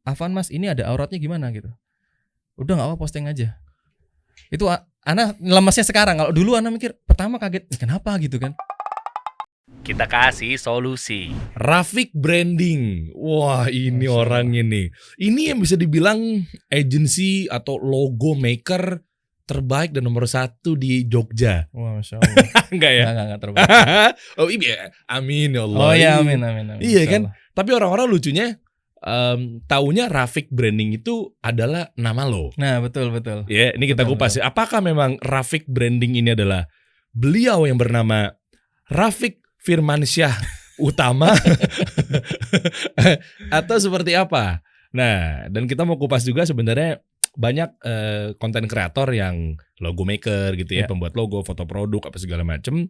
Afan mas ini ada auratnya gimana gitu. Udah nggak apa posting aja. Itu Ana lemesnya sekarang. Kalau dulu Ana mikir pertama kaget kenapa gitu kan. Kita kasih solusi. Rafiq Branding. Wah, ini Masya Allah. orang ini. Ini yang bisa dibilang agency atau logo maker terbaik dan nomor 1 di Jogja. Wah, Masya Allah. Enggak ya? Enggak terbaik. Oh iya, amin ya Allah. Oh ya amin. Iya Insya kan? Allah. Tapi orang-orang lucunya taunya Rafiq Branding itu adalah nama lo. Nah betul. Ya, ini kita Betul, kupas ya. Apakah memang Rafiq Branding ini adalah beliau yang bernama Rafiq Firmansyah Utama atau seperti apa? Nah, dan kita mau kupas juga sebenarnya banyak konten kreator yang logo maker gitu ya, pembuat logo, foto produk apa segala macem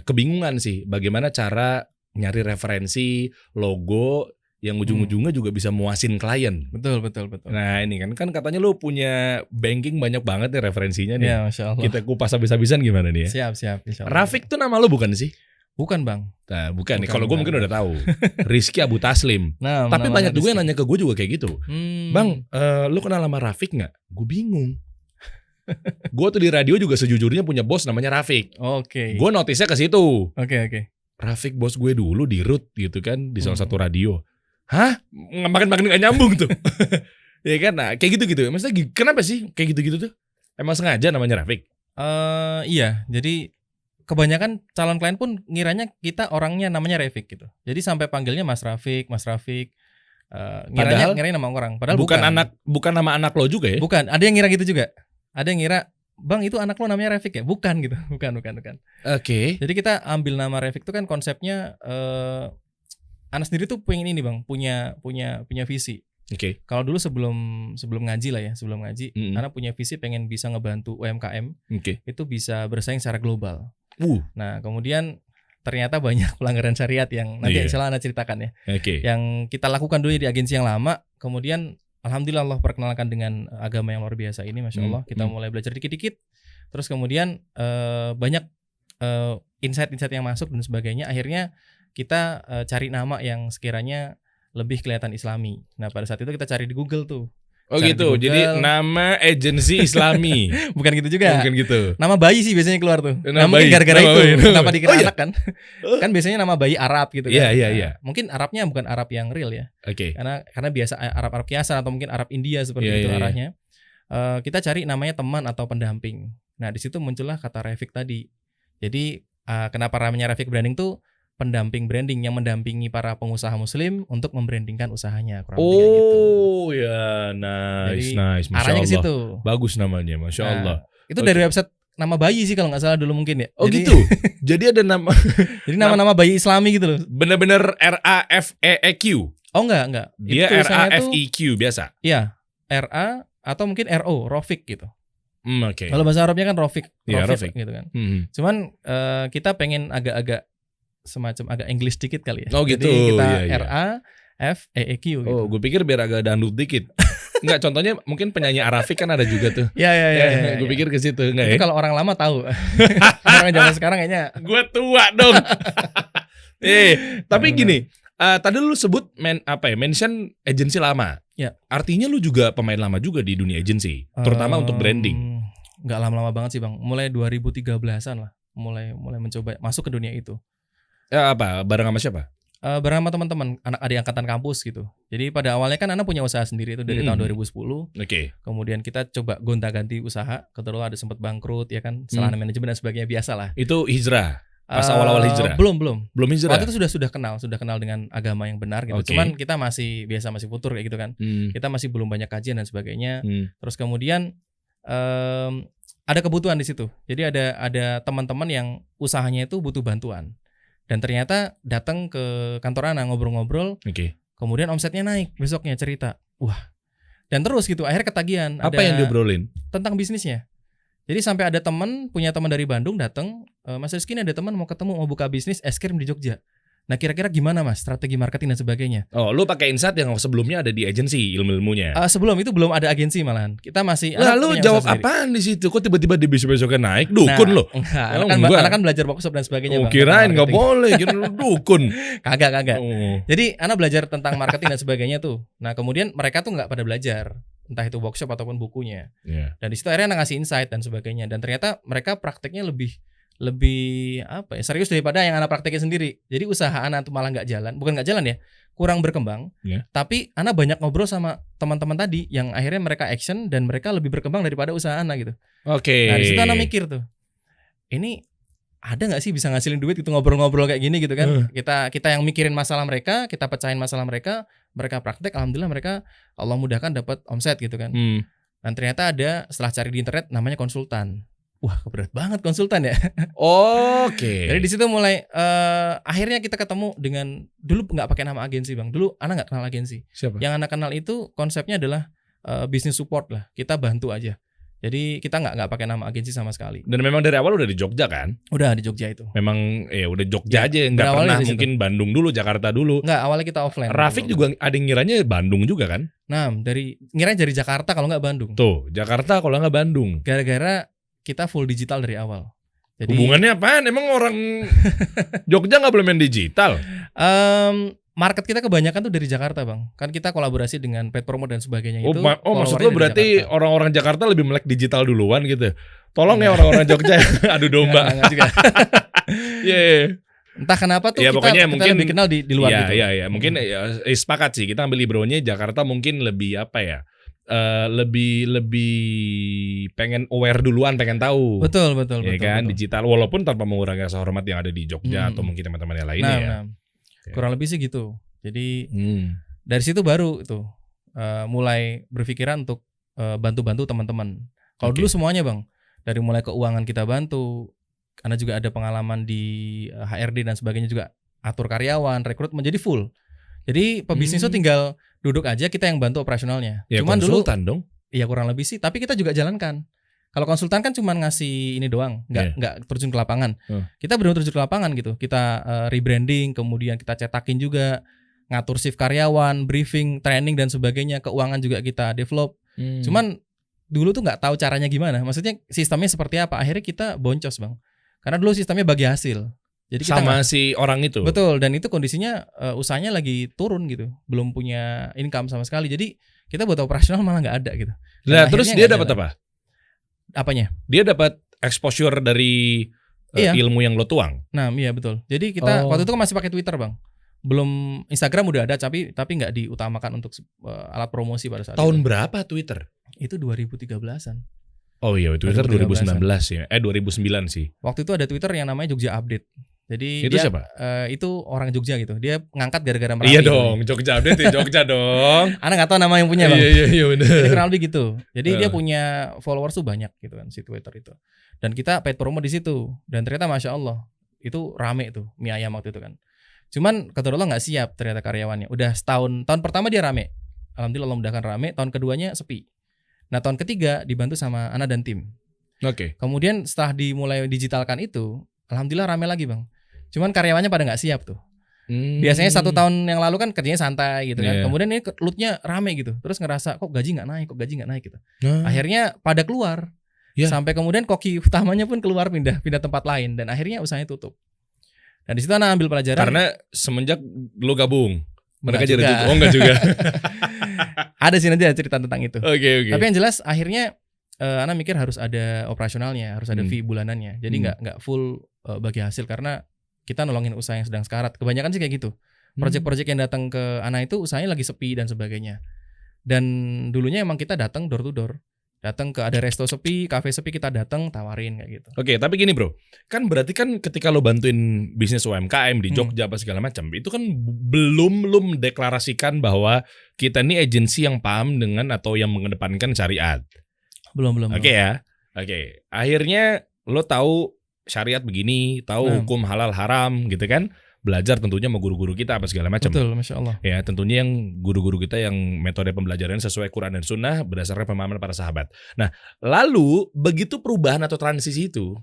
kebingungan sih bagaimana cara nyari referensi logo yang ujung-ujungnya juga bisa muasin klien. Betul. Nah ini kan katanya lu punya banking banyak banget nih referensinya nih. Ya Masya Allah. Kita kupas habis-habisan gimana nih ya? Siap Insya Allah. Rafiq tuh nama lu bukan sih? Bukan bang. Nah bukan nih, Bukan, kalau gue bukan. mungkin udah tahu. Rizky Abu Taslim. Nah, Tapi nama banyak juga yang Rizky. nanya ke gue juga kayak gitu. Bang, lu kenal sama Rafiq gak? Gue bingung. Gue tuh di radio juga sejujurnya punya bos namanya Rafiq. Oke. Gue notisnya ke situ. Oke. Rafiq bos gue dulu di Root gitu kan, di salah satu radio. Hah? Makin gak nyambung tuh. Ya kan, nah kayak gitu-gitu. Maksudnya kenapa sih kayak gitu-gitu tuh? Emang sengaja namanya Rafiq? Iya, jadi kebanyakan calon klien pun ngiranya kita orangnya namanya Rafiq gitu. Jadi sampai panggilnya Mas Rafiq. Ngiranya nama orang. Padahal bukan nama anak lo juga ya? Bukan, ada yang ngira gitu juga. Ada yang ngira, "Bang, itu anak lo namanya Rafiq ya?" Bukan gitu. Bukan. Oke. Jadi kita ambil nama Rafiq itu kan konsepnya Ana sendiri tuh pengen ini, Bang, punya visi. Oke. Kalau dulu sebelum ngaji lah ya, Ana punya visi pengen bisa ngebantu UMKM Oke. itu bisa bersaing secara global. Nah, kemudian ternyata banyak pelanggaran syariat yang nanti insya Allah Ana ceritakan ya. Oke. Yang kita lakukan dulu di agensi yang lama, kemudian alhamdulillah Allah perkenalkan dengan agama yang luar biasa ini, Masya Allah. Kita mulai belajar dikit-dikit, terus kemudian banyak insight-insight yang masuk dan sebagainya. Akhirnya kita cari nama yang sekiranya lebih kelihatan Islami. Nah, pada saat itu kita cari di Google tuh. Oh Cari gitu, di Google. jadi nama agensi Islami. Bukan gitu juga. Bukan gitu. Nama bayi sih biasanya keluar tuh. Nama Mungkin bayi. gara-gara Nama itu bayi. kenapa dikira Oh, iya? anak kan? Kan biasanya nama bayi Arab gitu kan. Iya. Nah, mungkin Arabnya bukan Arab yang real ya. Oke. Karena biasa Arab kiasan atau mungkin Arab India seperti itu arahnya. Kita cari namanya teman atau pendamping. Nah, di situ muncullah kata Rafiq tadi. Jadi kenapa namanya Rafiq Branding tuh pendamping branding yang mendampingi para pengusaha muslim untuk membrandingkan usahanya, kurang lebih kayak gitu. Oh ya, nice, Jadi, Masya arahnya ke Allah. situ. Bagus namanya, Masya Allah. Itu Oke. dari website nama bayi sih kalau nggak salah dulu mungkin ya. Oh Jadi- gitu. Jadi ada nama Jadi nama-nama bayi Islami gitu loh. bener-bener RAFEEQ. Oh enggak. Dia Itu tulisannya tuh- RAFEQ biasa. Iya, RA atau mungkin RO, Rafiq gitu. Oke. Kalau bahasa Arabnya kan Rafiq, Iya, Rafiq Rafiq. gitu kan. Hmm. Cuman kita pengen agak semacam agak English dikit kali ya. Oh, gitu. Jadi kita Iya. RAFEEQ gitu. Oh, gue pikir biar agak dangdut dikit. Enggak, contohnya mungkin penyanyi Arafik kan ada juga tuh. Iya. Gue pikir ke situ enggak Itu ya? kalau orang lama tahu. Orang zaman sekarang kayaknya Gue tua dong. Tapi gini, tadi lu sebut mention agensi lama. Ya. Artinya lu juga pemain lama juga di dunia agensi, terutama untuk branding. Enggak lama-lama banget sih, Bang. Mulai 2013-an lah. Mulai mencoba masuk ke dunia itu. Ya apa? Bareng sama siapa? Bareng sama teman-teman anak adik angkatan kampus gitu. Jadi pada awalnya kan Ana punya usaha sendiri itu dari tahun 2010. Oke. Kemudian kita coba gonta-ganti usaha. Kebetulan ada sempat bangkrut ya kan, salah manajemen dan sebagainya, biasa lah. Itu hijrah. Pas awal-awal hijrah. Belum hijrah. Waktu itu sudah kenal dengan agama yang benar gitu. Oke. Cuman kita masih futur kayak gitu kan. Kita masih belum banyak kajian dan sebagainya. Terus kemudian ada kebutuhan di situ. Jadi ada teman-teman yang usahanya itu butuh bantuan. Dan ternyata datang ke kantor Ana ngobrol-ngobrol. Oke. Kemudian omsetnya naik, besoknya cerita. Wah. Dan terus gitu, akhirnya ketagihan. Apa yang diobrolin? Tentang bisnisnya. Jadi sampai ada punya teman dari Bandung datang, Mas Rizky ini ada teman mau ketemu, mau buka bisnis es krim di Jogja. Nah kira-kira gimana mas strategi marketing dan sebagainya? Oh, lu pakai insight yang sebelumnya ada di agensi ilmu-ilmunya. Sebelum itu belum ada agensi malahan. Kita masih. Lalu jawab apaan di situ? Kok tiba-tiba di besok-besoknya naik? Dukun lo? Anak kan belajar workshop dan sebagainya. Oh, kirain nggak boleh, kira lu dukun. Kagak. Jadi anak belajar tentang marketing dan sebagainya tuh. Nah kemudian mereka tuh nggak pada belajar, entah itu workshop ataupun bukunya. Dan di situ akhirnya anak ngasih insight dan sebagainya. Dan ternyata mereka prakteknya lebih serius daripada yang anak prakteknya sendiri. Jadi usaha anak tuh malah nggak jalan, bukan nggak jalan ya, kurang berkembang. Tapi anak banyak ngobrol sama teman-teman tadi yang akhirnya mereka action dan mereka lebih berkembang daripada usaha anak gitu. Nah di situ anak mikir tuh, ini ada nggak sih bisa ngasilin duit gitu ngobrol-ngobrol kayak gini gitu kan? Kita yang mikirin masalah mereka, kita pecahin masalah mereka praktek, alhamdulillah mereka Allah mudahkan dapat omset gitu kan. Dan ternyata ada setelah cari di internet namanya konsultan. Wah, berat banget konsultan ya. Jadi di situ mulai akhirnya kita ketemu dengan, dulu nggak pakai nama agensi bang. Dulu anak nggak kenal agensi. Siapa? Yang anak kenal itu konsepnya adalah business support lah. Kita bantu aja. Jadi kita nggak pakai nama agensi sama sekali. Dan memang dari awal udah di Jogja kan? Udah di Jogja itu. Memang ya udah Jogja aja, nggak pernah mungkin Bandung dulu, Jakarta dulu. Nggak, awalnya kita offline. Rafiq juga ada yang ngiranya Bandung juga kan? Nah, ngiranya dari Jakarta kalau nggak Bandung. Tuh, Jakarta kalau nggak Bandung. Gara-gara kita full digital dari awal. Jadi, hubungannya apaan? Emang orang Jogja nggak boleh main digital? Market kita kebanyakan tuh dari Jakarta bang. Kan kita kolaborasi dengan Paid Promo dan sebagainya itu. Maksud lo berarti orang-orang Jakarta lebih melek digital duluan gitu? Tolong ya orang-orang Jogja, adu domba. Entah kenapa tuh ya, kita mungkin lebih kenal di luar gitu. Iya. Mungkin sepakat sih. Kita ambil libronya Jakarta mungkin lebih apa ya? Lebih pengen aware duluan, pengen tahu. Betul. Ya kan, betul. Digital walaupun tanpa mengurangi rasa hormat yang ada di Jogja atau mungkin teman-teman yang lainnya ya. Kurang lebih sih gitu. Jadi dari situ baru itu mulai berpikiran untuk bantu-bantu teman-teman. Kalau dulu semuanya bang, dari mulai keuangan kita bantu, karena juga ada pengalaman di HRD dan sebagainya juga, atur karyawan, rekrutmen, menjadi full. Jadi pebisnis itu tinggal duduk aja, kita yang bantu operasionalnya. Ya, cuman konsultan dong. Iya kurang lebih sih, tapi kita juga jalankan. Kalau konsultan kan cuma ngasih ini doang, nggak terjun ke lapangan. Kita benar-benar terjun ke lapangan gitu. Kita rebranding, kemudian kita cetakin juga, ngatur shift karyawan, briefing, training dan sebagainya. Keuangan juga kita develop. Cuman dulu tuh nggak tahu caranya gimana. Maksudnya sistemnya seperti apa. Akhirnya kita boncos bang. Karena dulu sistemnya bagi hasil. Jadi kita sama si orang itu. Betul, dan itu kondisinya usahanya lagi turun gitu, belum punya income sama sekali. Jadi kita buat operasional malah nggak ada gitu. Nah, terus dia dapat apa? Apanya? Dia dapat exposure dari ilmu yang lo tuang. Nah, iya betul. Jadi kita waktu itu kan masih pakai Twitter bang, belum Instagram udah ada, tapi nggak diutamakan untuk alat promosi pada saat Tahun itu. berapa Twitter? Itu 2013-an. Oh iya, Twitter 2019 ya. 2009 sih. Waktu itu ada Twitter yang namanya Jogja Update. Jadi itu siapa? Itu orang Jogja gitu. Dia ngangkat gara-gara Merapi. Iya dong, gitu. Jogja Update ya Jogja dong. Anak nggak tahu nama yang punya bang. Iya benar. Jadi kurang lebih gitu. Jadi dia punya followers tuh banyak gitu kan si Twitter itu. Dan kita paid promo di situ. Dan ternyata masya Allah itu rame tuh mie ayam waktu itu kan. Cuman qadarullah nggak siap ternyata karyawannya. Udah setahun, tahun pertama dia rame. Alhamdulillah Allah mudahkan rame. Tahun keduanya sepi. Nah tahun ketiga dibantu sama Ana dan tim. Oke. Kemudian setelah dimulai digitalkan itu, alhamdulillah rame lagi bang. Cuman karyawannya pada nggak siap tuh. Biasanya 1 tahun yang lalu kan kerjanya santai gitu kan. Kemudian ini lootnya rame gitu. Terus ngerasa kok gaji nggak naik gitu. Akhirnya pada keluar. Sampai kemudian koki utamanya pun keluar pindah tempat lain dan akhirnya usahanya tutup. Dan di situ Ana ambil pelajaran. Karena semenjak lo gabung, mereka jadi tutup. Oh enggak juga. Ada sih nanti ada cerita tentang itu. Oke. Tapi yang jelas akhirnya Ana mikir harus ada operasionalnya, harus ada fee bulanannya. Jadi nggak full bagi hasil karena kita nolongin usaha yang sedang sekarat. Kebanyakan sih kayak gitu. Project-project yang datang ke Ana itu usahanya lagi sepi dan sebagainya. Dan dulunya emang kita datang door to door. Datang ke ada resto sepi, kafe sepi, kita datang tawarin kayak gitu. Oke, tapi gini bro, kan berarti kan ketika lo bantuin bisnis UMKM di Jogja apa segala macam, itu kan belum lo mendeklarasikan bahwa kita ini agensi yang paham dengan atau yang mengedepankan syariat. Belum. Oke ya. Oke. Akhirnya lo tahu syariat begini, tahu hukum halal haram gitu kan. Belajar tentunya sama guru-guru kita apa segala macam. Betul, Masya Allah. Ya tentunya yang guru-guru kita yang metode pembelajaran sesuai Quran dan Sunnah berdasarkan pemahaman para sahabat. Nah lalu begitu perubahan atau transisi itu,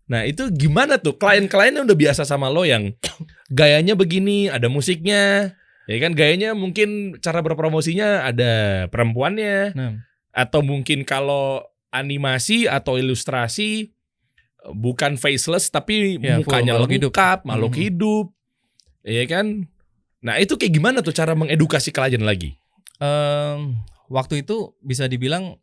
nah itu gimana tuh? Klien-kliennya udah biasa sama lo yang gayanya begini, ada musiknya. Ya kan gayanya mungkin cara berpromosinya ada perempuannya. Nah, Atau mungkin kalau animasi atau ilustrasi bukan faceless tapi Ya, full mukanya makhluk hidup. lengkap, makhluk hidup. Ya kan? Nah, itu kayak gimana tuh cara mengedukasi klien lagi? Waktu itu bisa dibilang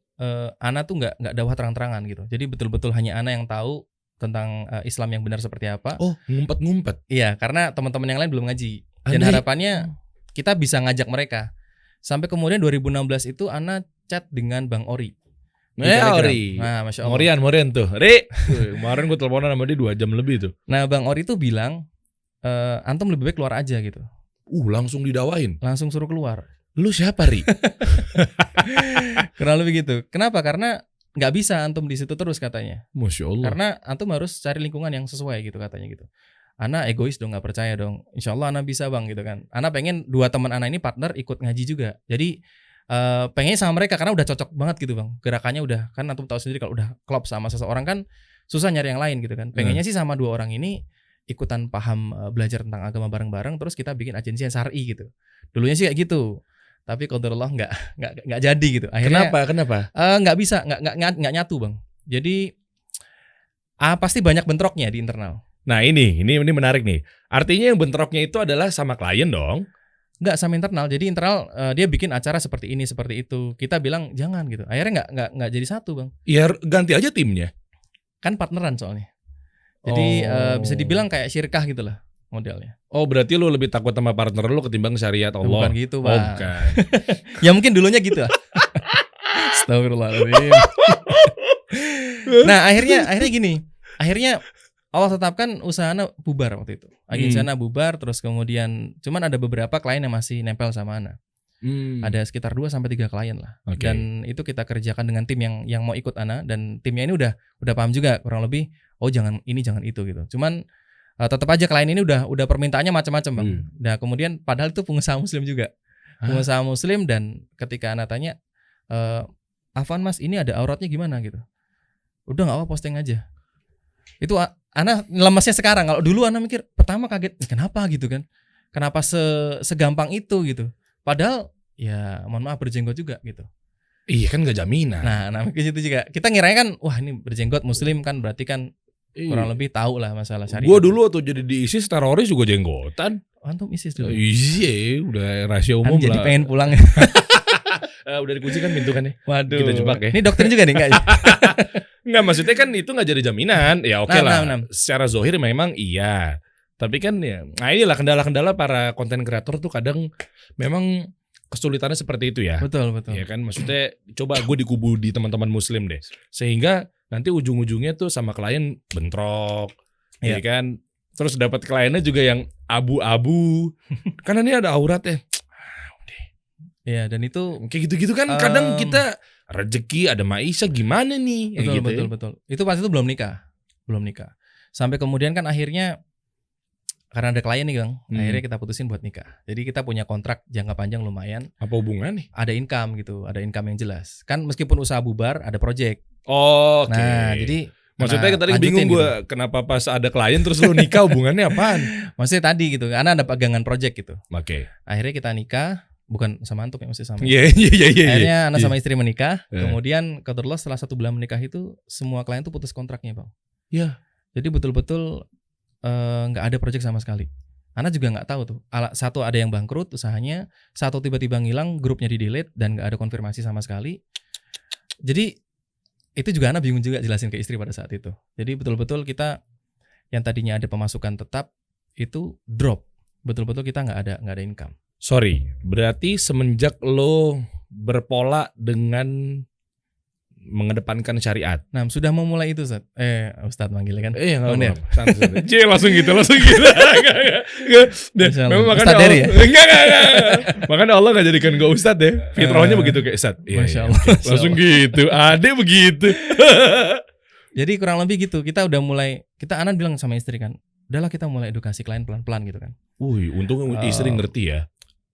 Ana tuh nggak dakwah terang-terangan gitu. Jadi betul-betul hanya Ana yang tahu tentang Islam yang benar seperti apa. Oh, ngumpet-ngumpet. Iya, karena teman-teman yang lain belum ngaji. Dan Anda- harapannya kita bisa ngajak mereka. Sampai kemudian 2016 itu Ana chat dengan Bang Ori. Di Telegram. Ori. Nah, Masya Allah. Morian tuh. Ri. Kemarin gue teleponan sama dia 2 jam lebih tuh. Nah, Bang Ori tuh bilang, antum lebih baik keluar aja gitu. Langsung didawain. Langsung suruh keluar. Lu siapa, Ri? Kurang lebih gitu. Kenapa? Karena nggak bisa antum di situ terus katanya. Masya Allah. Karena antum harus cari lingkungan yang sesuai gitu katanya gitu. Ana egois dong, nggak percaya dong. Insya Allah Ana bisa bang gitu kan. Ana pengen 2 teman Ana ini partner ikut ngaji juga. Jadi pengennya sama mereka karena udah cocok banget gitu bang. Gerakannya udah kan antum tahu sendiri kalau udah klop sama seseorang kan susah nyari yang lain gitu kan. Pengennya sih sama 2 orang ini ikutan paham belajar tentang agama bareng-bareng. Terus kita bikin agensi yang syar'i gitu. Dulunya sih kayak gitu. Tapi qadarullah nggak jadi gitu. Akhirnya Kenapa? nggak bisa, nggak nyatu bang. Jadi pasti banyak bentroknya di internal. Nah, ini menarik nih. Artinya yang bentroknya itu adalah sama klien dong. Nggak sama internal. Jadi internal dia bikin acara seperti ini seperti itu. Kita bilang jangan gitu. Akhirnya nggak jadi satu bang. Ya ganti aja timnya. Kan partneran soalnya. Jadi bisa dibilang kayak syirkah gitulah modelnya. Oh, berarti lu lebih takut sama partner lu ketimbang syariat Allah. Bukan gitu bang. Oh, bukan. Ya mungkin dulunya gitu lah. Astagfirullahaladzim. Nah akhirnya gini. Akhirnya Allah tetapkan usaha Ana bubar waktu itu. Agensi Ana bubar. Terus kemudian cuman ada beberapa klien yang masih nempel sama Ana. Ada sekitar 2-3 klien lah. Okay. Dan itu kita kerjakan dengan tim yang mau ikut Ana. Dan timnya ini udah paham juga kurang lebih. Oh jangan ini jangan itu gitu. Cuman tetap aja klien ini udah permintaannya macam-macam bang. Nah kemudian padahal itu pengusaha muslim juga. Pengusaha muslim dan ketika Ana tanya, Afwan mas ini ada auratnya gimana gitu. Udah nggak apa posting aja. Itu Ana lemesnya sekarang. Kalau dulu Ana mikir pertama kaget, kenapa gitu kan? Kenapa segampang itu gitu? Padahal ya mohon maaf berjenggot juga gitu. Iya kan nggak jaminan. Nah ke situ juga. Kita ngiranya kan wah ini berjenggot muslim kan berarti kan kurang lebih tahu lah masalah syariat. Gue dulu waktu jadi di ISIS teroris juga jenggotan. Antum ISIS dulu. Iya, udah rahasia umum Jadi lah. pengen pulang. Udah dikunci kan pintu kan ya. Waduh. Kita jebak ya. Ini dokter juga nih enggak? Enggak, maksudnya kan itu nggak jadi jaminan. Ya oke lah. Nah. Secara zohir memang iya. Tapi kan ya, nah inilah kendala-kendala para konten kreator tuh kadang memang kesulitannya seperti itu ya. Betul. Ya kan, maksudnya coba gue dikubu di teman-teman muslim deh. Sehingga nanti ujung-ujungnya tuh sama klien bentrok. Ya kan. Terus dapat kliennya juga yang abu-abu. Karena ini ada aurat ya. Iya, dan itu Kayak gitu-gitu kan kadang kita rezeki ada Maisha gimana nih? betul. Itu pas itu belum nikah. Sampai kemudian kan akhirnya karena ada klien nih Gang, akhirnya kita putusin buat nikah. Jadi kita punya kontrak jangka panjang lumayan. Apa hubungan nih? Ada income gitu, ada income yang jelas. Kan meskipun usaha bubar, ada project. Oh, oke. Nah, jadi maksudnya tadi bingung gue gitu. kenapa pas ada klien terus lu nikah hubungannya apaan? Maksudnya tadi gitu, karena ada pegangan project gitu. Oke. Akhirnya kita nikah, bukan sama antum ya, maksudnya sama. Iya. Akhirnya anak sama istri menikah, kemudian kebetulan setelah 1 bulan menikah itu semua klien tuh putus kontraknya bang. Iya. Jadi betul-betul nggak ada project sama sekali. Ana juga nggak tahu tuh. Satu ada yang bangkrut usahanya, satu tiba-tiba ngilang, grupnya di delete dan nggak ada konfirmasi sama sekali. Jadi itu juga Ana bingung juga jelasin ke istri pada saat itu. Jadi betul-betul kita yang tadinya ada pemasukan tetap itu drop. Betul-betul kita nggak ada income. Sorry, berarti semenjak lo berpola dengan mengedepankan syariat. Nah, sudah mau mulai itu, Ustaz. Ustaz manggilnya kan. Enggak apa-apa. Santai. langsung gitu. Memang makanya Ustaz Dery ya? Enggak. Makanya Allah enggak jadikan gue Ustaz ya. Fitrahnya begitu kayak Ustaz. Masya Allah. Langsung gitu. Ade begitu. Jadi kurang lebih gitu. Kita udah mulai, Anan bilang sama istri kan, udahlah kita mulai edukasi klien pelan-pelan gitu kan. Untung istri ngerti ya.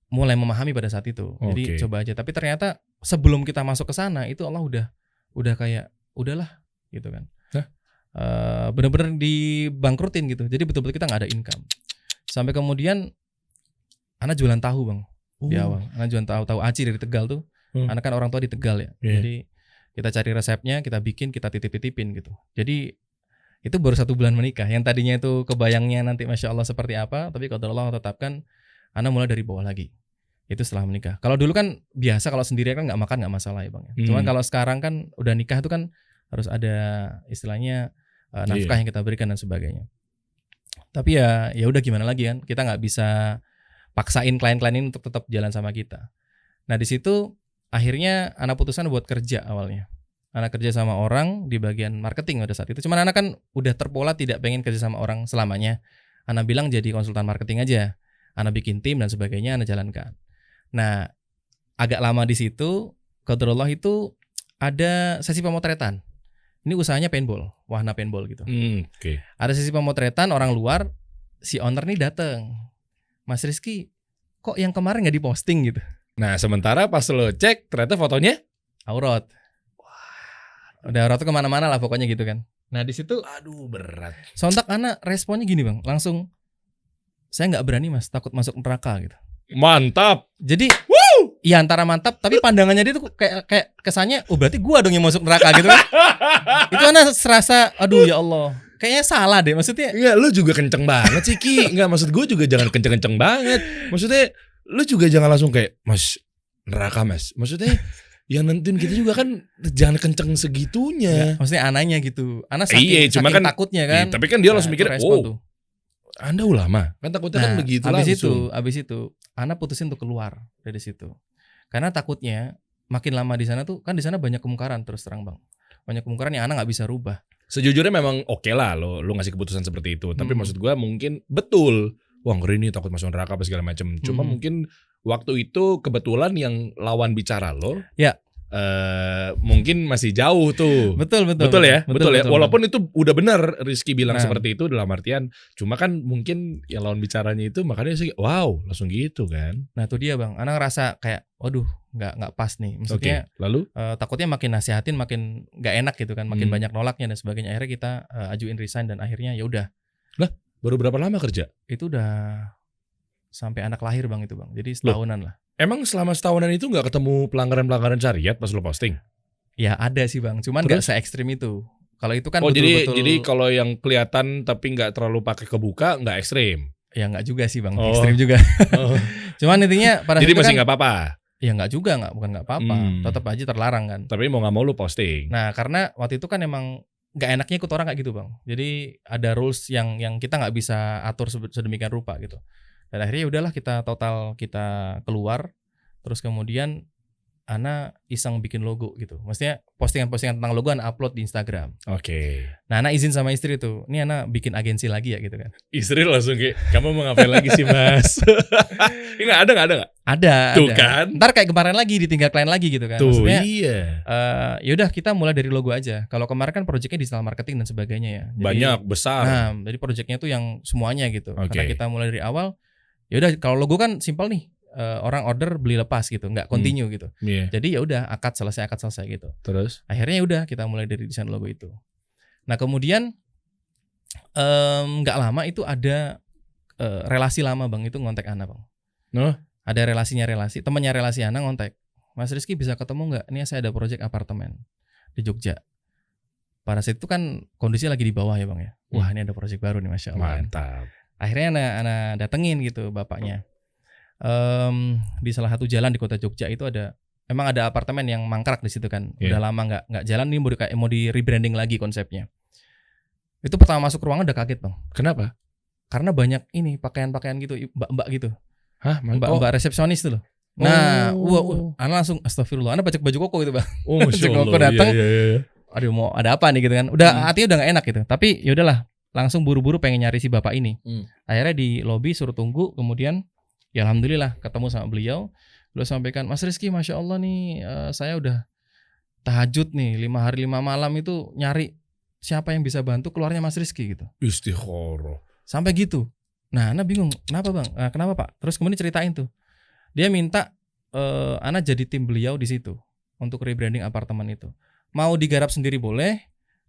Mulai memahami pada saat itu. Jadi Oke. coba aja. Tapi ternyata sebelum kita masuk ke sana itu Allah udah kayak udahlah gitu kan. Bener-bener dibangkrutin gitu. Jadi betul-betul kita nggak ada income. Sampai kemudian Ana jualan tahu bang di awal. Ana jualan tahu aci dari Tegal tuh. Ana kan orang tua di Tegal ya. Jadi kita cari resepnya, kita bikin, kita titip-titipin gitu. Jadi itu baru 1 bulan menikah. Yang tadinya itu kebayangnya nanti masya Allah seperti apa, tapi kalau Allah tetapkan, Ana mulai dari bawah lagi. Itu setelah menikah. Kalau dulu kan biasa kalau sendiri kan nggak makan nggak masalah ya bang. Cuman kalau sekarang kan udah nikah itu kan harus ada istilahnya nafkah yang kita berikan dan sebagainya. Tapi ya udah gimana lagi kan, kita nggak bisa paksain klien-klien ini untuk tetap jalan sama kita. Nah di situ akhirnya Ana putuskan buat kerja awalnya. Ana kerja sama orang di bagian marketing pada saat itu. Cuman Ana kan udah terpola tidak pengen kerja sama orang selamanya. Ana bilang jadi konsultan marketing aja. Ana bikin tim dan sebagainya, Ana jalankan. Nah agak lama di situ, qadarullah itu ada sesi pemotretan. Ini usahanya paintball, wahana paintball gitu. Ada sesi pemotretan orang luar, si owner nih dateng, Mas Rizky, kok yang kemarin nggak diposting gitu? Nah sementara pas lo cek ternyata fotonya aurat. Udah aurat tuh kemana-mana lah pokoknya gitu kan. Nah di situ, aduh berat. sontak Ana responnya gini bang, langsung saya nggak berani mas, takut masuk neraka gitu. Mantap. Jadi, iya antara mantap, tapi pandangannya dia tuh kayak kesannya, oh berarti gua dong yang masuk neraka gitu kan. Itu Ana serasa, aduh ya Allah, kayaknya salah deh maksudnya. Iya, lu juga kenceng banget sih Ki. Enggak, maksud gue juga jangan kenceng-kenceng banget. Maksudnya lu juga jangan langsung kayak mas neraka mas. Maksudnya yang nentuin kita juga kan jangan kenceng segitunya. Nggak, maksudnya ananya gitu. Ana saking cuma kan takutnya kan. Tapi kan dia langsung mikir, tuh. Anda ulama, kan takutnya kan begitu langsung. Abis itu, Ana putusin untuk keluar dari situ. Karena takutnya makin lama di sana tuh, kan di sana banyak kemungkaran terus terang bang. Banyak kemungkaran yang Ana nggak bisa rubah. Sejujurnya memang oke lah lo ngasih keputusan seperti itu. Tapi maksud gue mungkin betul. Wah ngeri nih takut masuk neraka apa segala macam. Cuma mungkin waktu itu kebetulan yang lawan bicara lo. Ya. Mungkin masih jauh tuh. Betul ya. Walaupun itu udah benar Rizky bilang seperti itu dalam artian, cuma kan mungkin yang lawan bicaranya itu makanya sih wow langsung gitu kan. Nah itu dia bang, Ana ngerasa kayak waduh nggak pas nih. Maksudnya lalu takutnya makin nasihatin makin nggak enak gitu kan, makin banyak nolaknya dan sebagainya. Akhirnya kita ajuin resign dan akhirnya ya udah. Lah baru berapa lama kerja? Itu udah sampai anak lahir bang itu bang. Jadi setahunan lah. Emang selama setahunan itu nggak ketemu pelanggaran syariat pas lo posting? Ya ada sih bang, cuman nggak se ekstrim itu. Kalau itu kan betul-betul. Jadi kalau yang kelihatan tapi nggak terlalu pakai kebuka nggak ekstrim? Ya nggak juga sih bang, ekstrim juga. Cuman intinya pada jadi masih kan, nggak apa-apa. Ya nggak juga, bukan nggak apa-apa. Tetap aja terlarang kan. Tapi mau nggak mau lo posting. Nah karena waktu itu kan emang nggak enaknya ikut orang kayak gitu bang. Jadi ada rules yang kita nggak bisa atur sedemikian rupa gitu. Dan akhirnya udahlah kita keluar. Terus kemudian Ana iseng bikin logo gitu. Maksudnya postingan-postingan tentang logo Ana upload di Instagram. Oke. Nah Ana izin sama istri tuh, ini Ana bikin agensi lagi ya gitu kan. Istri langsung kayak, kamu mau ngapain lagi sih mas? Ini ada gak? Ada. Tuh kan. Ntar kayak kemarin lagi ditinggal klien lagi gitu kan. Tuh maksudnya, iya. Yaudah kita mulai dari logo aja. Kalau kemarin kan proyeknya digital marketing dan sebagainya ya. Jadi, banyak, besar. Nah jadi proyeknya tuh yang semuanya gitu. Karena kita mulai dari awal. Yaudah kalau logo kan simpel nih. Orang order beli lepas gitu, nggak continue gitu. Jadi ya udah akad selesai gitu. Terus akhirnya udah kita mulai dari desain logo itu. Nah kemudian nggak lama itu ada relasi lama bang itu ngontek Ana bang. Ada temannya relasi Ana ngontek, Mas Rizky bisa ketemu nggak? Ini saya ada proyek apartemen di Jogja. Pada saat itu kan kondisi lagi di bawah ya bang ya. Wah ini ada proyek baru nih masya Allah. Mantap. Akhirnya Ana datengin gitu bapaknya. Di salah satu jalan di kota Jogja itu emang ada apartemen yang mangkrak di situ kan. Udah lama nggak jalan, ini mau di rebranding lagi konsepnya. Itu pertama masuk ruangan udah kaget bang. Kenapa? Karena banyak ini pakaian gitu, mbak gitu. Hah? Mbak resepsionis tuh loh. Nah, Ana langsung astagfirullah. Ana baju koko gitu bang. Masya Allah. Koko datang. Iya. Aduh mau ada apa nih gitu kan. Hatinya udah nggak enak gitu. Tapi yaudahlah, langsung buru-buru pengen nyari si bapak ini. Akhirnya di lobi suruh tunggu, kemudian ya alhamdulillah ketemu sama beliau sampaikan, Mas Rizky masya Allah nih saya udah tahajud nih 5 hari 5 malam itu nyari siapa yang bisa bantu keluarnya Mas Rizky gitu. Istikharah. Sampai gitu. Nah Ana bingung kenapa bang, kenapa pak? Terus kemudian ceritain tuh, dia minta Ana jadi tim beliau di situ untuk rebranding apartemen itu. Mau digarap sendiri boleh,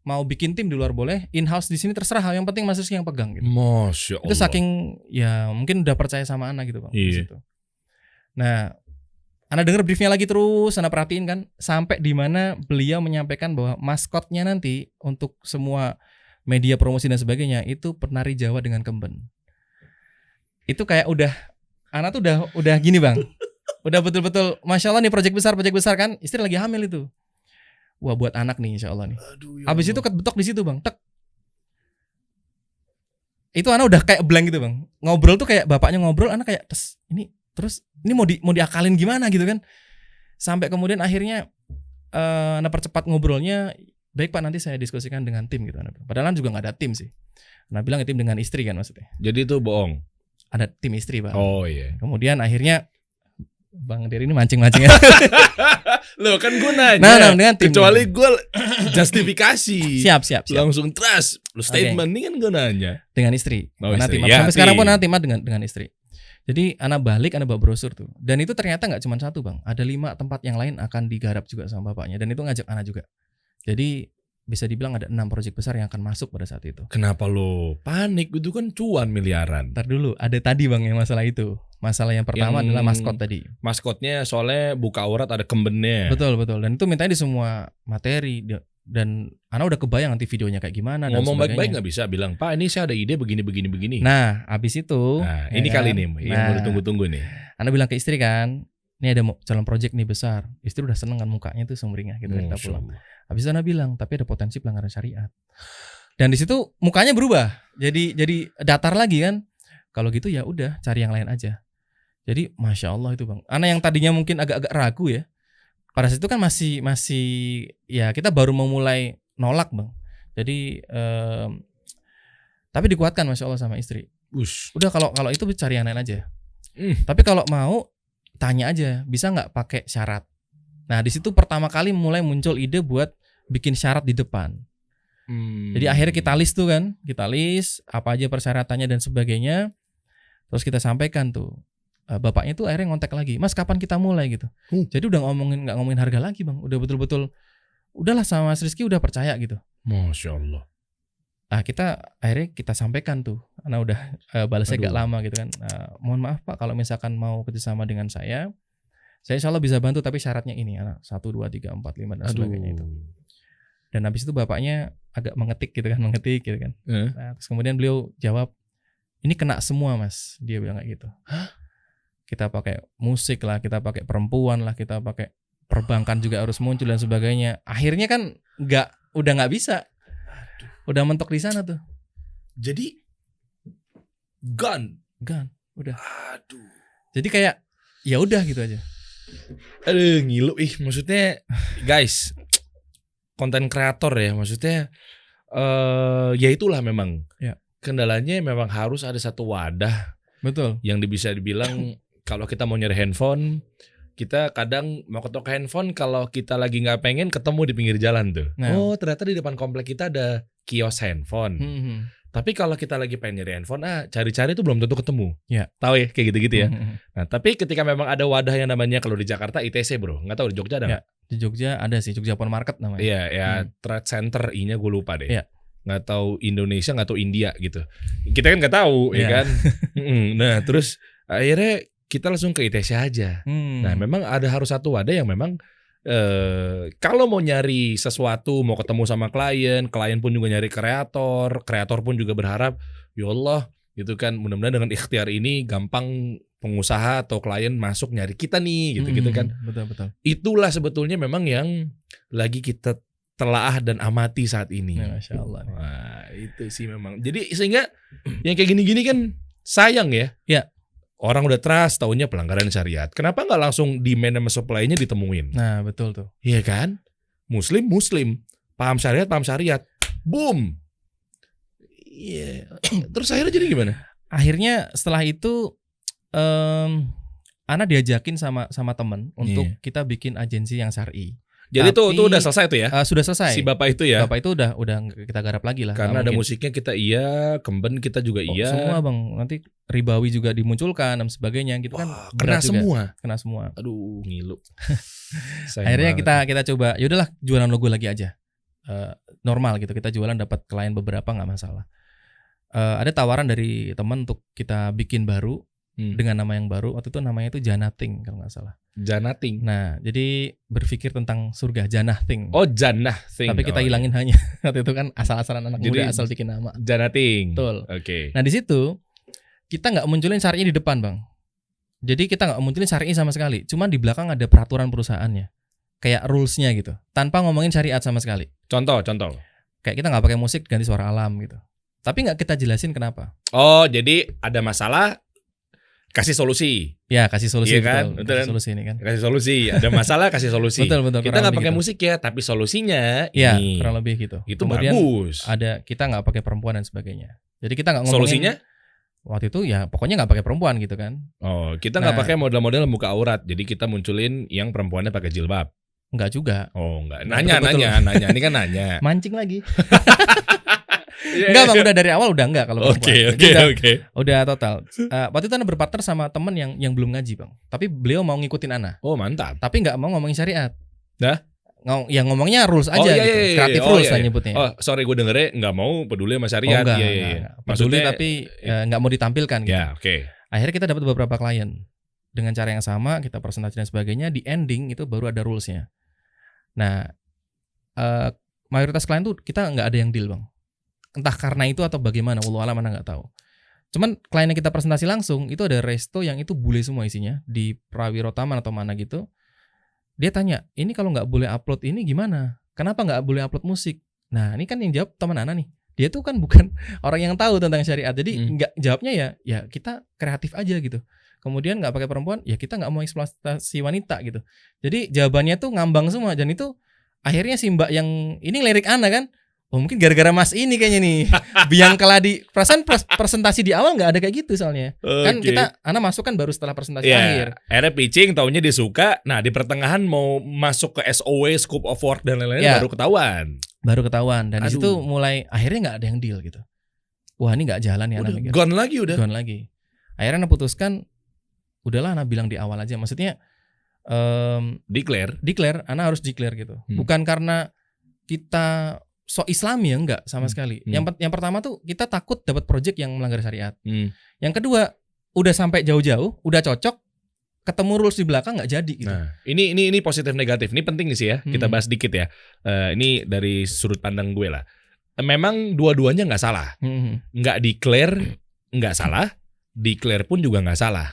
mau bikin tim di luar boleh, in-house di sini terserah, yang penting Mas Rizky yang pegang gitu. Masya Allah. Itu saking ya mungkin udah percaya sama Ana gitu Bang. Di situ. Nah, Ana denger briefnya lagi terus, Ana perhatiin kan, sampai di mana beliau menyampaikan bahwa maskotnya nanti untuk semua media promosi dan sebagainya itu penari Jawa dengan kemben. Itu kayak Ana tuh udah gini Bang. Udah betul-betul Masya Allah nih project besar kan, istri lagi hamil itu. Wah buat anak nih Insya Allah nih. Aduh, ya Habis Allah. itu kebetok di situ Bang, tek. Itu Ana udah kayak blank gitu Bang. Ngobrol tuh kayak bapaknya ngobrol, Ana kayak ini mau diakalin gimana gitu kan. Sampai kemudian akhirnya Ana percepat ngobrolnya. Baik Pak, nanti saya diskusikan dengan tim gitu. Padahal juga nggak ada tim sih. Ana bilang tim dengan istri kan maksudnya. Jadi itu bohong. Ada tim istri Pak. Oh iya. Kemudian akhirnya Bang Dery ini mancing-mancing ya. Loh kan gue nanya. Nah, dengan tim. Kecuali gue justifikasi. Siap. Langsung trust. Lu statement ini kan gue nanya. Dengan istri. Oh, Karena istri. tim. Ya, Sampai sekarang pun tim. Ana tim dengan istri. Jadi Ana balik, Ana bawa brosur tuh. Dan itu ternyata nggak cuma satu Bang. Ada 5 tempat yang lain akan digarap juga sama bapaknya. Dan itu ngajak Ana juga. Jadi bisa dibilang ada 6 proyek besar yang akan masuk pada saat itu. Kenapa lo panik? Itu kan cuan miliaran. Ntar dulu, ada tadi Bang yang masalah itu. Masalah yang pertama adalah maskot tadi. Maskotnya soalnya buka aurat ada kembennya. Betul. Dan itu mintanya di semua materi. Dan Ana udah kebayang nanti videonya kayak gimana. Ngomong dan baik-baik gak bisa bilang, Pak ini saya ada ide begini. Nah abis itu Ini ya kali kan? nih yang mau ditunggu-tunggu nih. Ana bilang ke istri kan, ini ada calon project nih besar. Istri udah seneng kan, mukanya tuh sumringah gitu. Kita Masya pulang. Allah. Habis itu Ana bilang, tapi ada potensi pelanggaran syariat. Dan di situ mukanya berubah. Jadi datar lagi kan. Kalau gitu ya udah cari yang lain aja. Jadi Masya Allah itu Bang. Ana yang tadinya mungkin agak-agak ragu ya. Pada saat itu kan masih ya kita baru memulai nolak Bang. Jadi tapi dikuatkan Masya Allah sama istri. Ush. Udah kalau itu cari yang lain aja. Tapi kalau mau tanya aja, bisa nggak pakai syarat. Nah di situ pertama kali mulai muncul ide buat bikin syarat di depan. Jadi akhirnya kita list tuh kan, apa aja persyaratannya dan sebagainya. Terus kita sampaikan tuh. Bapaknya tuh akhirnya ngontek lagi, Mas kapan kita mulai gitu. Jadi udah nggak ngomongin harga lagi Bang. Udah betul-betul, udahlah sama Mas Rizky udah percaya gitu. Masya Allah. Nah akhirnya kita sampaikan tuh. Karena udah balasnya agak lama gitu kan. Mohon maaf Pak kalau misalkan mau kerjasama dengan saya insya Allah bisa bantu tapi syaratnya ini. 1, 2, 3, 4, 5 dan sebagainya itu. Dan habis itu bapaknya agak mengetik gitu kan. Nah, terus kemudian beliau jawab, ini kena semua Mas. Dia bilang kayak gitu. Hah? Kita pakai musik lah, kita pakai perempuan lah, kita pakai perbankan juga harus muncul dan sebagainya. Akhirnya kan udah nggak bisa. Udah mentok di sana tuh. Jadi gun udah. Aduh. Jadi kayak ya udah gitu aja. Aduh ngilu maksudnya guys, konten kreator ya maksudnya ya itulah memang. Ya. Kendalanya memang harus ada satu wadah. Betul. Yang bisa dibilang kalau kita mau nyari handphone, kita kadang mau ke toko handphone kalau kita lagi nggak pengen ketemu di pinggir jalan tuh. Nah. Oh ternyata di depan komplek kita ada kios handphone. Tapi kalau kita lagi pengen nyari handphone, cari-cari tuh belum tentu ketemu. Ya. Tahu ya kayak gitu-gitu ya. Nah tapi ketika memang ada wadah yang namanya kalau di Jakarta ITC bro, nggak tahu di Jogja ada nggak? Di Jogja ada sih, Jogja Pon Market namanya. Iya ya Trade Center I-nya gue lupa deh. Iya. Nggak tahu Indonesia, nggak tahu India gitu. Kita kan nggak tahu ya kan. Nah terus akhirnya kita langsung ke ITC aja. Nah memang harus satu wadah yang memang kalau mau nyari sesuatu, mau ketemu sama klien pun juga nyari kreator pun juga berharap ya Allah gitu kan, mudah-mudahan dengan ikhtiar ini gampang pengusaha atau klien masuk nyari kita nih gitu kan. Betul. Itulah sebetulnya memang yang lagi kita telaah dan amati saat ini. Ya, Masya Allah. Wah, itu sih memang. Jadi sehingga yang kayak gini-gini kan sayang ya. Ya. Orang udah trust, taunya pelanggaran syariat. Kenapa nggak langsung demand sama supply-nya ditemuin? Nah, betul tuh. Iya kan? Muslim, paham syariat. Boom. Iya. Terus akhirnya jadi gimana? Akhirnya setelah itu Ana diajakin sama temen untuk kita bikin agensi yang syar'i. Jadi itu udah selesai tuh ya? Sudah selesai. Si bapak itu ya? Bapak itu udah kita garap lagi lah. Karena ada musiknya kita kemben kita juga iya. Semua Bang, nanti ribawi juga dimunculkan dan sebagainya gitu. Wah, kan. Kena semua. Aduh ngilu. Akhirnya kita coba, yaudahlah jualan logo lagi aja. normal gitu. Kita jualan dapat klien beberapa nggak masalah. Ada tawaran dari teman untuk kita bikin baru dengan nama yang baru. Waktu itu namanya itu Janating kalau nggak salah. Janating. Nah, jadi berpikir tentang surga Janating. Oh, Janating. Tapi kita hilangin hanya waktu itu kan asal-asalan anak muda asal bikin nama. Janating. Betul. Oke. Nah di situ kita nggak munculin syari'i di depan, Bang. Jadi kita nggak munculin syari'i sama sekali. Cuma di belakang ada peraturan perusahaannya, kayak rules-nya gitu, tanpa ngomongin syariat sama sekali. Contoh. Kayak kita nggak pakai musik, ganti suara alam gitu. Tapi nggak kita jelasin kenapa. Oh, jadi ada masalah, kasih solusi. Ya, kasih solusi. Iya kan? Betul. Kasih solusi ini kan. Kasih solusi. Ada masalah, kasih solusi. Betul. Kita nggak pakai musik ya, tapi solusinya ya, ini. kurang lebih gitu. Itu kemudian bagus. ada kita nggak pakai perempuan dan sebagainya. Jadi kita nggak ngomongin. Solusinya? Waktu itu ya pokoknya nggak pakai perempuan gitu kan. Oh, kita nggak pakai model-model buka aurat. Jadi kita munculin yang perempuannya pakai jilbab. Enggak juga. Oh, enggak. Betul. Nanya. Ini kan nanya. Mancing lagi. Enggak, Bang, udah dari awal udah enggak kalau perempuan. Oke. Udah total. Waktu itu Ana berpartner sama temen yang belum ngaji, Bang. Tapi beliau mau ngikutin Ana. Oh, mantap. Tapi nggak mau ngomongin syariat. Dah? Yang ngomongnya rules aja gitu. Kreatif rules lah nyebutnya. Oh, sorry gue dengernya nggak mau peduli sama syariat. Enggak. Maksudnya peduli tapi nggak mau ditampilkan gitu. Ya, oke. Akhirnya kita dapat beberapa klien dengan cara yang sama, kita presentasi dan sebagainya. Di ending itu baru ada rulesnya. Nah, mayoritas klien tuh kita nggak ada yang deal, Bang. Entah karena itu atau bagaimana, wallahu alam, Ana nggak tahu. Cuman klien yang kita presentasi langsung itu ada resto yang itu bule semua isinya di Prawiro Taman atau mana gitu. Dia tanya, ini kalau nggak boleh upload ini gimana? Kenapa nggak boleh upload musik? Nah, ini kan yang jawab teman Ana nih. Dia tuh kan bukan orang yang tahu tentang syariat. Jadi nggak jawabnya ya kita kreatif aja gitu. Kemudian nggak pakai perempuan, ya kita nggak mau eksploitasi wanita gitu. Jadi jawabannya tuh ngambang semua. Dan itu akhirnya si Mbak yang ini lirik Ana kan. Oh mungkin gara-gara Mas ini kayaknya nih. Biang keladi. Perasaan presentasi di awal nggak ada kayak gitu soalnya. Kan kita Ana masuk kan baru setelah presentasi akhir. Akhirnya pitching, taunya dia suka. Nah di pertengahan mau masuk ke SOW, scope of work dan lain-lain baru ketahuan. Dan di situ mulai akhirnya nggak ada yang deal gitu. Wah ini nggak jalan ya. Udah gone lagi. Akhirnya Ana putuskan, udahlah Ana bilang di awal aja. Maksudnya declare. Ana harus declare gitu. Bukan karena kita so Islami ya, enggak sama sekali. Yang pertama tuh kita takut dapat project yang melanggar syariat. Yang kedua, udah sampai jauh-jauh, udah cocok, ketemu rules di belakang nggak jadi gitu. Nah, ini positif negatif. Ini penting sih ya. Kita bahas dikit ya. Ini dari sudut pandang gue lah. Memang dua-duanya nggak salah. Nggak declare nggak salah, declare pun juga nggak salah.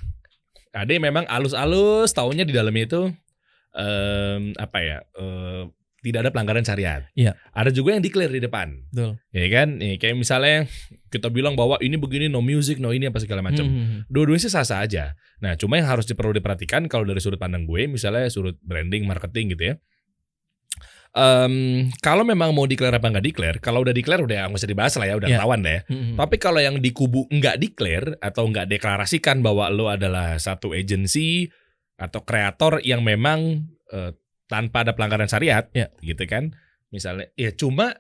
Ada yang memang alus-alus, taunya di dalamnya itu tidak ada pelanggaran syariat. Iya. Ada juga yang declare di depan. Betul. Ya kan? Kayak misalnya kita bilang bahwa ini begini, no music, no ini apa segala macam. Dua-duanya sih sah-sah aja. Nah, cuma yang perlu diperhatikan kalau dari sudut pandang gue, misalnya sudut branding, marketing gitu ya. Kalau memang mau declare apa nggak declare, kalau udah declare udah nggak usah dibahas lah ya, udah ketahuan deh. Tapi kalau yang di kubu nggak declare atau nggak deklarasikan bahwa lo adalah satu agency atau kreator yang memang tanpa ada pelanggaran syariat, gitu kan? Misalnya, ya cuma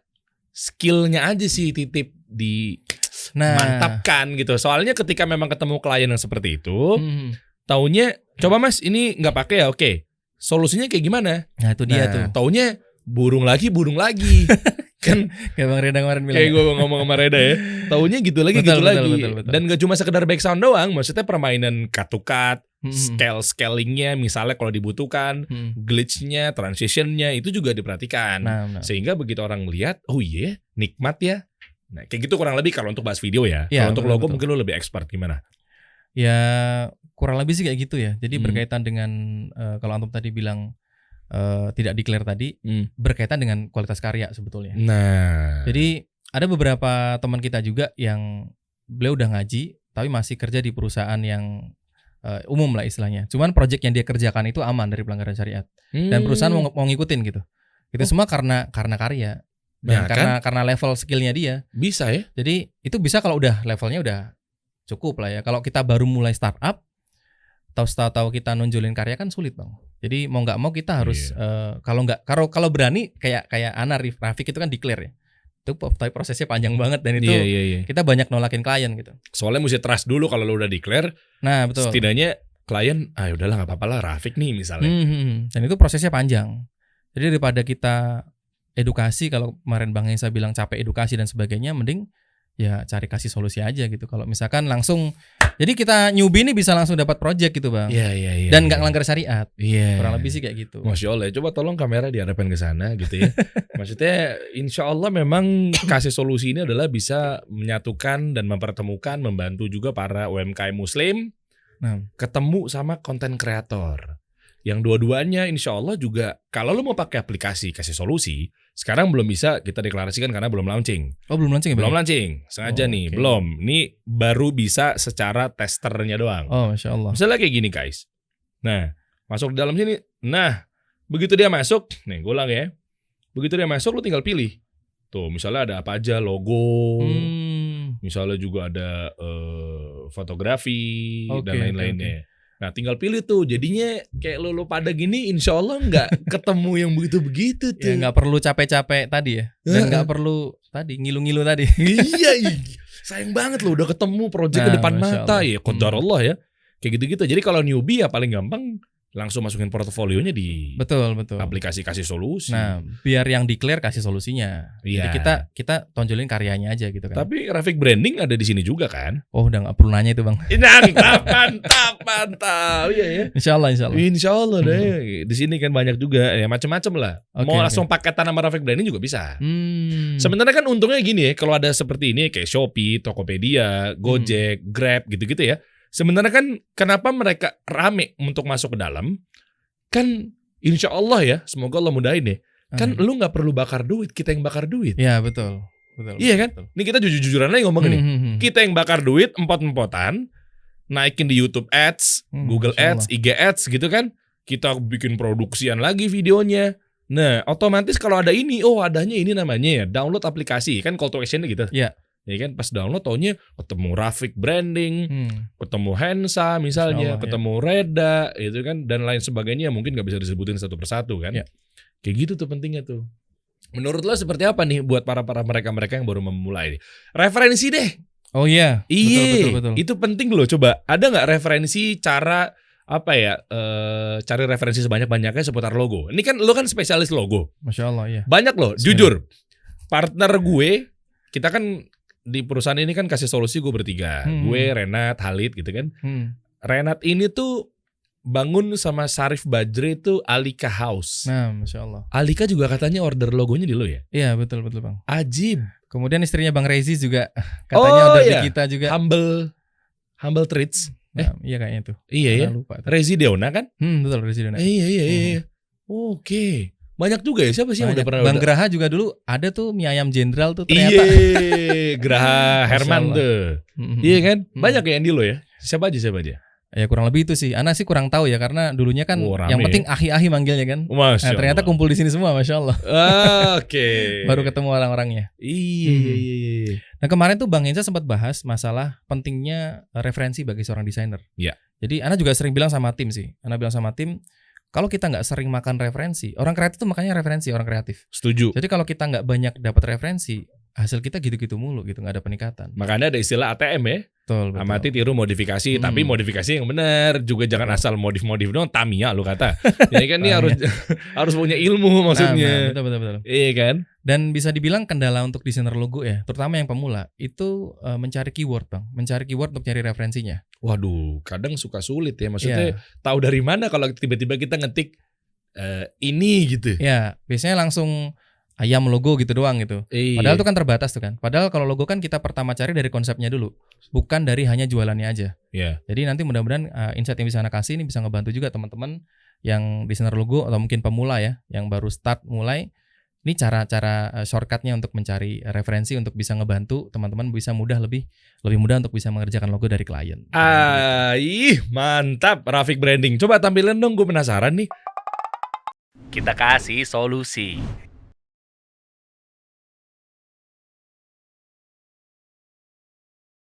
skillnya aja sih titip di mantapkan gitu. Soalnya ketika memang ketemu klien yang seperti itu, taunya, coba Mas ini nggak pakai ya, oke. Solusinya kayak gimana? Nah itu dia tuh. Taunya burung lagi. Kan kayak Bang Reda kemarin bilang. Kayak gue ngomong sama Reda ya. Taunya gitu lagi. Betul. Dan gak cuma sekedar back sound doang, maksudnya permainan cut-to-cut, scalingnya misalnya kalau dibutuhkan, glitch-nya, transition-nya itu juga diperhatikan. Sehingga begitu orang melihat, oh iya, nikmat ya. Nah, kayak gitu kurang lebih kalau untuk bahas video ya. Kalau untuk logo mungkin lo lebih expert gimana? Ya kurang lebih sih kayak gitu ya. Jadi berkaitan dengan kalau antum tadi bilang tidak declare tadi, berkaitan dengan kualitas karya sebetulnya. Nah, jadi ada beberapa teman kita juga yang beliau udah ngaji tapi masih kerja di perusahaan yang umum lah istilahnya. Cuman project yang dia kerjakan itu aman dari pelanggaran syariat. Dan perusahaan mau ngikutin gitu. Itu semua karena karya. Dan karena level skillnya dia. Bisa ya. Jadi itu bisa kalau udah levelnya udah cukup lah ya. Kalau kita baru mulai startup, tahu kita nunjulin karya kan sulit, Bang. Jadi mau nggak mau kita harus kalau berani kayak Ana Rafiq itu kan declare ya. Itu tapi prosesnya panjang banget dan itu kita banyak nolakin klien gitu. Soalnya mesti trust dulu kalau lo udah declare. Nah betul. Setidaknya klien, udahlah nggak apa-apa lah Rafiq nih misalnya. Dan itu prosesnya panjang. Jadi daripada kita edukasi, kalau kemarin Bang Hesa bilang capek edukasi dan sebagainya, mending ya cari kasih solusi aja gitu. Kalau misalkan langsung, jadi kita newbie ini bisa langsung dapat project gitu Bang. Iya. Dan nggak ngelanggar syariat. Iya. Kurang lebih sih kayak gitu. Masya Allah, coba tolong kamera dihadapkan ke sana gitu ya. Maksudnya insya Allah memang kasih solusi ini adalah bisa menyatukan dan mempertemukan, membantu juga para UMKM Muslim ketemu sama konten kreator. Yang dua-duanya insya Allah juga, kalau lo mau pakai aplikasi kasih solusi, sekarang belum bisa kita deklarasikan karena belum launching. Oh belum launching ya? Belum launching, sengaja nih, belum. Ini baru bisa secara testernya doang. Oh Masya Allah. Misalnya kayak gini guys. Nah, masuk di dalam sini. Nah, begitu dia masuk, nih gue ulang ya. Begitu dia masuk, lu tinggal pilih. Tuh, misalnya ada apa aja, logo. Misalnya juga ada fotografi dan lain-lainnya. Nah tinggal pilih tuh, jadinya kayak lo pada gini insya Allah nggak ketemu yang begitu-begitu tuh. Ya nggak perlu capek-capek tadi ya, dan nggak perlu tadi ngilu-ngilu tadi. Iya, sayang banget lo udah ketemu project ke depan mata ya, qadar Allah ya. Kayak gitu-gitu. Jadi kalau newbie ya paling gampang langsung masukin portofolionya di betul aplikasi kasih solusi. Nah, biar yang declare kasih solusinya. Iya. Jadi kita tonjolin karyanya aja gitu kan. Tapi graphic branding ada di sini juga kan? Oh, udah nggak perlu nanya itu Bang. Mantap. Iya ya. Insya Allah. Insya Allah deh. Di sini kan banyak juga ya macam-macam lah. Mau langsung paketan sama graphic branding juga bisa. Sebenarnya kan untungnya gini ya, kalau ada seperti ini kayak Shopee, Tokopedia, Gojek, Grab gitu-gitu ya. Sebenarnya kan kenapa mereka rame untuk masuk ke dalam, kan insya Allah ya, semoga Allah mudahin ya, kan lu gak perlu bakar duit, kita yang bakar duit. Iya betul. Iya kan, ini kita jujur-jujuran aja ngomong nih, kita yang bakar duit, empot-empotan, naikin di YouTube Ads, Google Ads, IG Ads gitu kan, kita bikin produksian lagi videonya. Nah otomatis kalau ada ini, oh adanya ini namanya ya, download aplikasi, kan call to action gitu. Iya. Ya kan pas download taunya ketemu graphic branding, ketemu Hensa misalnya, ketemu Reda itu kan dan lain sebagainya, mungkin nggak bisa disebutin satu persatu kan. Ya. Kayak gitu tuh pentingnya tuh. Menurut lo seperti apa nih buat para mereka yang baru memulai? Referensi deh. Oh iya. Iya. Betul. Itu penting loh. Coba ada nggak referensi cara apa ya? Cari referensi sebanyak-banyaknya seputar logo. Ini kan lo kan spesialis logo. Masya Allah ya. Banyak loh. Jujur. Partner gue, kita kan di perusahaan ini kan kasih solusi gue bertiga. Gue, Renat, Halid gitu kan. Renat ini tuh bangun sama Sarif Bajre itu Alika House. Nah, Masya Allah. Alika juga katanya order logonya di lo ya? Iya, betul Bang. Ajib. Kemudian istrinya Bang Rezi juga katanya order di kita juga. Humble Treats. Iya kayaknya tuh. Iya ya. Lupa. Rezi Deona kan? Betul Rezi Deona. Iya. Oke. Banyak juga ya, siapa sih yang udah pernah? Bang Graha juga dulu ada tuh mie ayam jenderal tuh ternyata. Iya, Graha Herman tuh. Iya kan? Banyak ya yang di lo ya? Siapa aja? Ya kurang lebih itu sih. Ana sih kurang tahu ya karena dulunya kan yang penting ahi-ahi manggilnya kan. Nah, ternyata kumpul di sini semua, Masya Allah. Oke. Baru ketemu orang-orangnya. Iya. Nah kemarin tuh Bang Hensa sempat bahas masalah pentingnya referensi bagi seorang desainer. Iya. Jadi Ana juga sering bilang sama tim sih. Ana bilang sama tim, kalau kita nggak sering makan referensi, orang kreatif tuh makanya referensi orang kreatif. Setuju. Jadi kalau kita nggak banyak dapat referensi, hasil kita gitu-gitu mulu gitu, nggak ada peningkatan. Makanya ada istilah ATM ya. Betul. Amati, tiru, modifikasi. Tapi modifikasi yang benar. Juga jangan asal modif-modif dong. Tamiya lu kata. Jadi kan ini harus punya ilmu maksudnya. Betul. Iya kan. Dan bisa dibilang kendala untuk desainer logo ya, terutama yang pemula, itu mencari keyword Bang. Mencari keyword untuk cari referensinya. Waduh, kadang suka sulit ya. Maksudnya tahu dari mana kalau tiba-tiba kita ngetik ini gitu. Ya, biasanya langsung ayam logo gitu doang gitu. Padahal itu kan terbatas tuh kan. Padahal kalau logo kan kita pertama cari dari konsepnya dulu, bukan dari hanya jualannya aja. Jadi nanti mudah-mudahan insight yang bisa Ana kasih ini bisa ngebantu juga teman-teman yang desainer logo atau mungkin pemula ya, yang baru start mulai. Ini cara-cara shortcutnya untuk mencari referensi untuk bisa ngebantu teman-teman bisa lebih mudah untuk bisa mengerjakan logo dari klien. Mantap, Rafiq Branding. Coba tampilin dong, gue penasaran nih. Kita kasih solusi.